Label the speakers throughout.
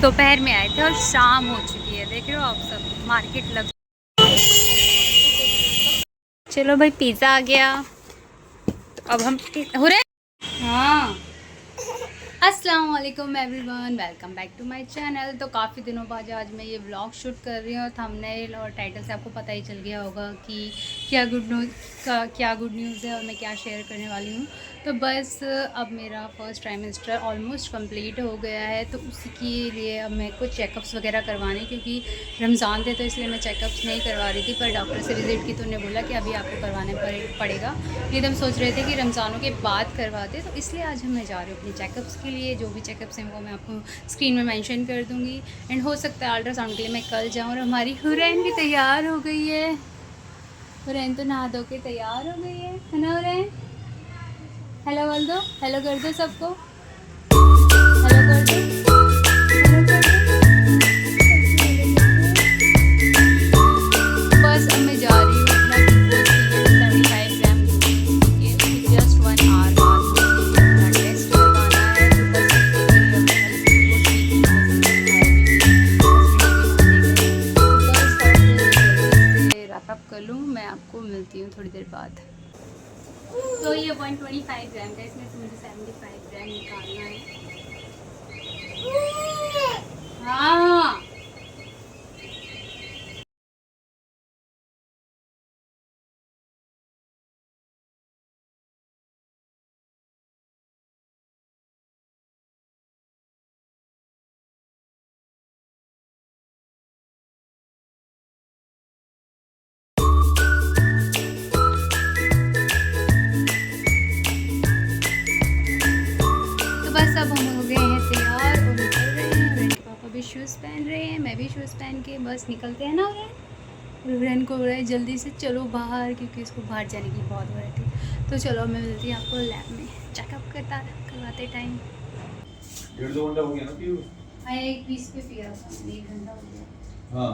Speaker 1: दोपहर में आए थे और शाम हो चुकी है, देख रहे हो आप सब, मार्केट लग। चलो भाई पिज़्ज़ा आ गया, तो अब हम हो रहे। हाँ, अस्सलाम वालेकुम everyone, welcome back to my channel. तो काफ़ी दिनों बाद आज मैं ये व्लॉग शूट कर रही हूँ। थंबनेल और टाइटल से आपको पता ही चल गया होगा कि क्या गुड न्यूज़ है और मैं क्या शेयर करने वाली हूँ। तो बस अब मेरा फर्स्ट ट्राइमेस्टर ऑलमोस्ट कंप्लीट हो गया है, तो उसके लिए अब मैं कुछ चेकअप्स वगैरह करवाने, क्योंकि रमज़ान थे तो इसलिए मैं चेकअप्स नहीं करवा रही थी, पर डॉक्टर से विज़िट की तो उन्होंने बोला कि अभी आपको करवाने पड़ेगा। नहीं तो हम सोच रहे थे कि रमज़ानों के बाद करवाते, तो इसलिए आज मैं जा रही हूँ अपने चेकअप्स के लिए। जो भी चेकअप्स हैं वो मैं आपको स्क्रीन में मेंशन कर दूँगी। एंड हो सकता है अल्ट्रासाउंड के लिए मैं कल जाऊँ। और हमारी हुरैन भी तैयार हो गई है। हुरैन तो नहा धो के तैयार हो गई है ना हुरैन? हेलो बोल दो, हेलो कर दो सबको, हेलो कर दो, हेलो कर दो। बस अब मैं जा रही हूँ अपना ग्लूकोज के लिए 75 ग्राम ग्लूकोज के जस्ट 1 आवर बाद मुझे अपना टेस्ट करवाना है। तो बस उसके लिए अब मैं रैप अप कर लूँ। मैं आपको मिलती हूँ थोड़ी देर बाद। तो ये 125 ग्राम का, इसमें से मुझे 75 ग्राम निकालना है। हाँ, तो बस अब हम हो गए हैं तैयार और निकल रहे हैं। उरैन के पापा भी शूज़ पहन रहे हैं, मैं भी शूज़ पहन के बस निकलते हैं ना उरैन। उरैन को हो रहा है जल्दी से चलो बाहर, क्योंकि इसको बाहर जाने की बहुत हो रही थी। तो चलो मैं मिलती हूँ आपको लैब में चेकअप करवाते टाइम।
Speaker 2: 1.5 घंटा हो गया ना कि
Speaker 1: हाँ, 1:20 पे पिया था, 1 घंटा हो गया।
Speaker 2: हाँ।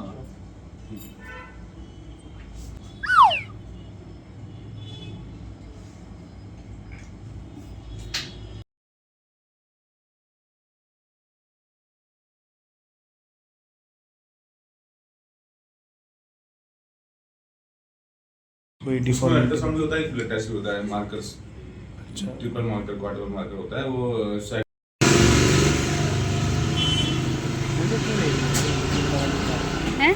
Speaker 3: कोई
Speaker 2: उसमें
Speaker 3: डिफॉल्ट
Speaker 2: अल्ट्रासाउंड भी होता है, एक ब्लड टेस्ट भी होता है, मार्कर्स,
Speaker 3: अच्छा
Speaker 2: ट्रिपल मार्कर, क्वाड्रपल मार्कर होता है वो
Speaker 1: हैं?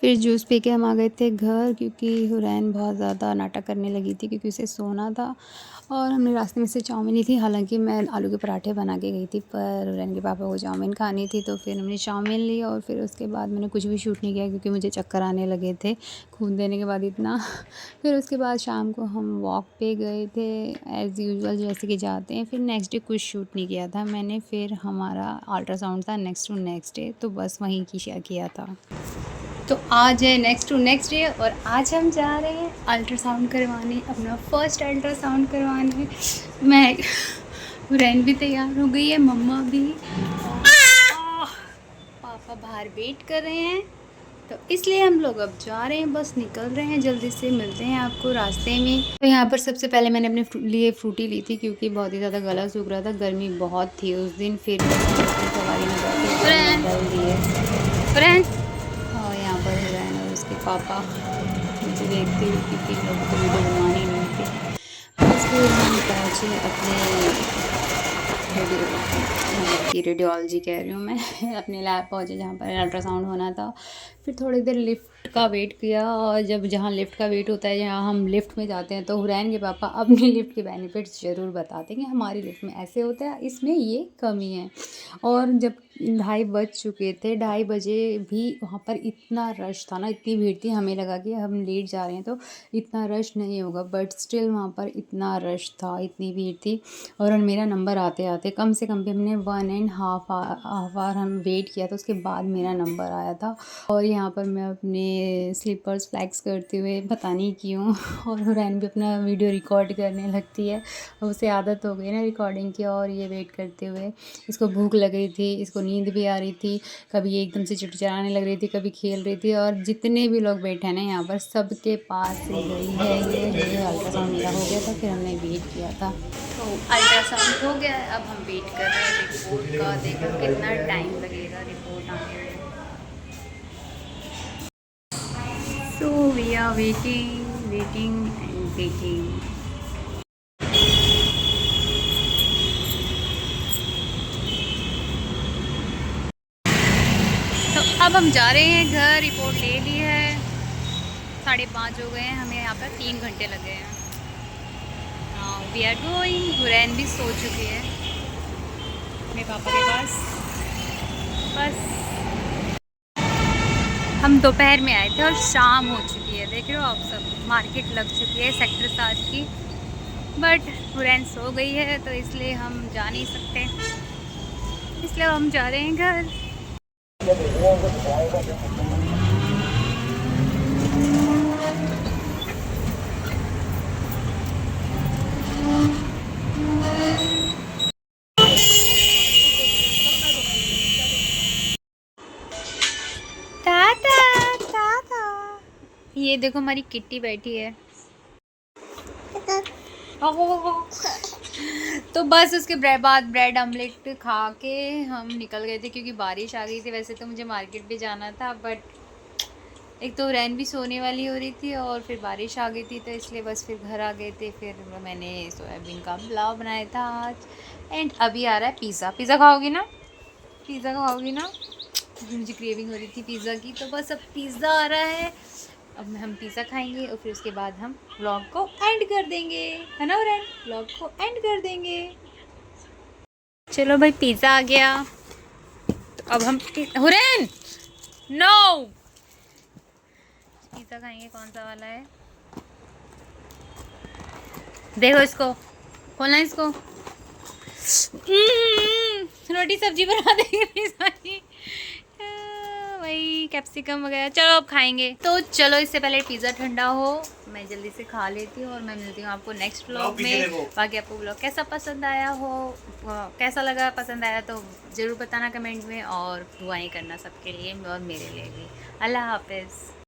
Speaker 1: फिर जूस पी के हम आ गए थे घर, क्योंकि हुरैन बहुत ज़्यादा नाटक करने लगी थी, क्योंकि उसे सोना था। और हमने रास्ते में से चाउमीन ली थी, हालांकि मैं आलू के पराठे बना के गई थी, पर हुरैन के पापा को चाउमीन खानी थी, तो फिर हमने चाउमीन ली। और फिर उसके बाद मैंने कुछ भी शूट नहीं किया, क्योंकि मुझे चक्कर आने लगे थे खून देने के बाद इतना। फिर उसके बाद शाम को हम वॉक पे गए थे एज़ यूजुअल, जैसे कि जाते हैं। फिर नेक्स्ट डे कुछ शूट नहीं किया था मैंने। फिर हमारा अल्ट्रासाउंड था नेक्स्ट डे, तो बस वहीं की शेयर किया था। तो आज है नेक्स्ट टू नेक्स्ट डे और आज हम जा रहे हैं अल्ट्रासाउंड करवाने, अपना फर्स्ट अल्ट्रासाउंड करवाने। मैं हुरैन भी तैयार हो गई है, मम्मा भी, और पापा बाहर वेट कर रहे हैं। तो इसलिए हम लोग अब जा रहे हैं, बस निकल रहे हैं, जल्दी से मिलते हैं आपको रास्ते में। तो यहाँ पर सबसे पहले मैंने अपने लिए फ्रूटी ली थी, क्योंकि बहुत ही ज़्यादा गला सूख रहा था, गर्मी बहुत थी उस दिन। फिर सवारी में बैठे डाल दिए। और यहाँ पर हुरैन और उसके पापा मुझे देखते हुए, क्योंकि लोगों को वीडियो बनवानी नहीं थी। बस फिर हम पहुँचे अपने रेडियोलॉजी कह रही हूँ मैं अपने लैब पहुँचे, जहाँ पर अल्ट्रासाउंड होना था। फिर थोड़ी देर लिफ्ट का वेट किया, और जब जहाँ लिफ्ट का वेट होता है, जहाँ हम लिफ्ट में जाते हैं, तो हुरैन के पापा अपनी लिफ्ट के बेनिफिट्स ज़रूर बताते हैं कि हमारी लिफ्ट में ऐसे होता है, इसमें ये कमी है। और जब 2:30 बज चुके थे, 2:30 बजे भी वहाँ पर इतना रश था ना, इतनी भीड़ थी, हमें लगा कि हम लेट जा रहे हैं तो इतना रश नहीं होगा, बट स्टिल वहाँ पर इतना रश था, इतनी भीड़ थी। और मेरा नंबर आते आते कम से कम भी हमने 1.5 आवर हम वेट किया था, उसके बाद मेरा नंबर आया था। और यहाँ पर मैं अपने स्लीपर्स फ्लैक्स करते हुए, पता नहीं क्यों। और हुरैन भी अपना वीडियो रिकॉर्ड करने लगती है, उसे आदत हो गई ना रिकॉर्डिंग की। और ये वेट करते हुए, इसको भूख लग रही थी, इसको नींद भी आ रही थी, कभी ये एकदम से चिड़चिड़ाने लग रही थी, कभी खेल रही थी। और जितने भी लोग बैठे हैं ना यहाँ पर, सबके पास गई है ये अल्ट्रासाउंड मेरा हो गया था, फिर हमने वेट किया था। तो अल्ट्रासाउंड हो गया है, अब हम वेट कर रहे हैं रिपोर्ट का। देखो कितना टाइम लगेगा रिपोर्ट आने में। So we are waiting and waiting. तो अब हम जा रहे हैं घर, रिपोर्ट ले ली है, 5:30 हो गए हैं, हमें यहाँ पर 3 घंटे लगे हैं। We are going. हुरैन भी सो चुकी है मेरे पापा के पास। बस हम दोपहर में आए थे और शाम हो चुकी है, देख रहे हो आप सब, मार्केट लग चुकी है सेक्टर 7 की। बट हुरैन सो गई है तो इसलिए हम जा नहीं सकते, इसलिए हम जा रहे हैं घर। टाटा टाटा। ये देखो हमारी किट्टी बैठी है। तो बस उसके बाद ब्रेड ऑमलेट खा के हम निकल गए थे, क्योंकि बारिश आ गई थी। वैसे तो मुझे मार्केट भी जाना था, बट एक तो रैन भी सोने वाली हो रही थी और फिर बारिश आ गई थी, तो इसलिए बस फिर घर आ गए थे। फिर मैंने सोयाबीन का पुलाव बनाया था आज। एंड अभी आ रहा है पिज़्ज़ा। पिज़्ज़ा खाओगी ना? पिज़्ज़ा खाओगी ना? मुझे क्रेविंग हो रही थी पिज़्ज़ा की, तो बस अब पिज़्ज़ा आ रहा है। अब हम पिज़्ज़ा खाएंगे और फिर उसके बाद हम व्लॉग को एंड कर देंगे, है ना हुरैन? व्लॉग को एंड कर देंगे। चलो भाई, पिज़्ज़ा आ गया। तो अब हम हुरैन, नो, पिज़्ज़ा खाएंगे। कौन सा वाला है? देखो इसको, खोलना इसको। रोटी सब्जी बना देंगे पिज़्ज़ा की, वही कैप्सिकम वगैरह। चलो अब खाएंगे। तो चलो, इससे पहले पिज़्ज़ा ठंडा हो, मैं जल्दी से खा लेती हूँ और मैं मिलती हूँ आपको नेक्स्ट व्लॉग में। बाकी आपको व्लॉग कैसा पसंद आया हो, कैसा लगा, पसंद आया तो ज़रूर बताना कमेंट में, और दुआएं करना सबके लिए और मेरे लिए भी। अल्लाह हाफिज़।